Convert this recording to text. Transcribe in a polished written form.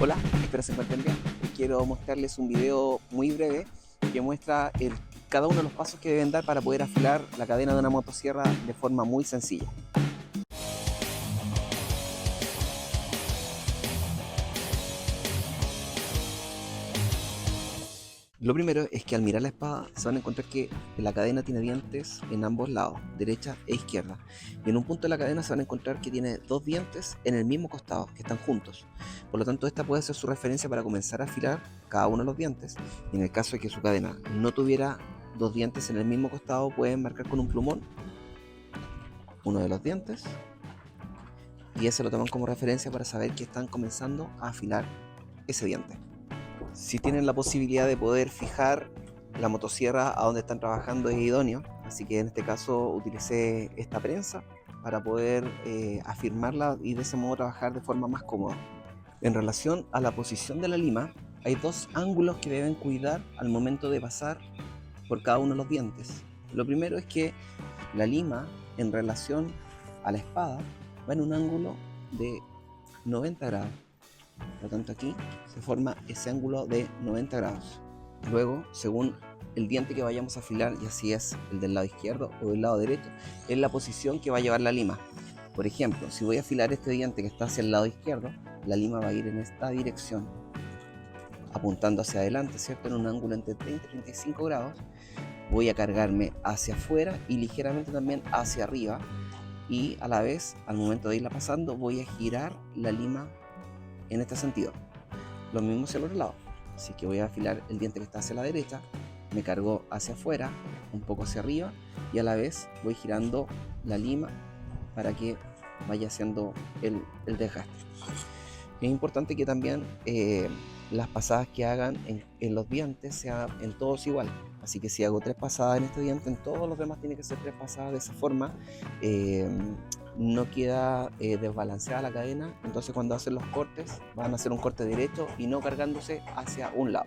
Hola, espero se encuentren bien. Quiero mostrarles un video muy breve que muestra cada uno de los pasos que deben dar para poder afilar la cadena de una motosierra de forma muy sencilla. Lo primero es que al mirar la espada se van a encontrar que la cadena tiene dientes en ambos lados, derecha e izquierda. Y en un punto de la cadena se van a encontrar que tiene dos dientes en el mismo costado, que están juntos. Por lo tanto, esta puede ser su referencia para comenzar a afilar cada uno de los dientes. Y en el caso de que su cadena no tuviera dos dientes en el mismo costado, pueden marcar con un plumón uno de los dientes y ese lo toman como referencia para saber que están comenzando a afilar ese diente. Si tienen la posibilidad de poder fijar la motosierra a donde están trabajando, es idóneo, así que en este caso utilicé esta prensa para poder afirmarla y de ese modo trabajar de forma más cómoda. En relación a la posición de la lima, hay dos ángulos que deben cuidar al momento de pasar por cada uno de los dientes. Lo primero es que la lima en relación a la espada va en un ángulo de 90 grados. Por lo tanto, aquí se forma ese ángulo de 90 grados. Luego, según el diente que vayamos a afilar, y así es el del lado izquierdo o del lado derecho, es la posición que va a llevar la lima. Por ejemplo, si voy a afilar este diente que está hacia el lado izquierdo, la lima va a ir en esta dirección, apuntando hacia adelante, ¿cierto? En un ángulo entre 30 y 35 grados. Voy a cargarme hacia afuera y ligeramente también hacia arriba, y a la vez, al momento de irla pasando, voy a girar la lima en este sentido. Lo mismo hacia el otro lado. Así que voy a afilar el diente que está hacia la derecha, me cargo hacia afuera, un poco hacia arriba, y a la vez voy girando la lima para que vaya haciendo el desgaste. Es importante que también las pasadas que hagan en los dientes sean en todos igual. Así que si hago 3 pasadas en este diente, en todos los demás tiene que ser 3 pasadas. De esa forma eh, no queda desbalanceada la cadena. Entonces cuando hacen los cortes van a hacer un corte derecho y no cargándose hacia un lado.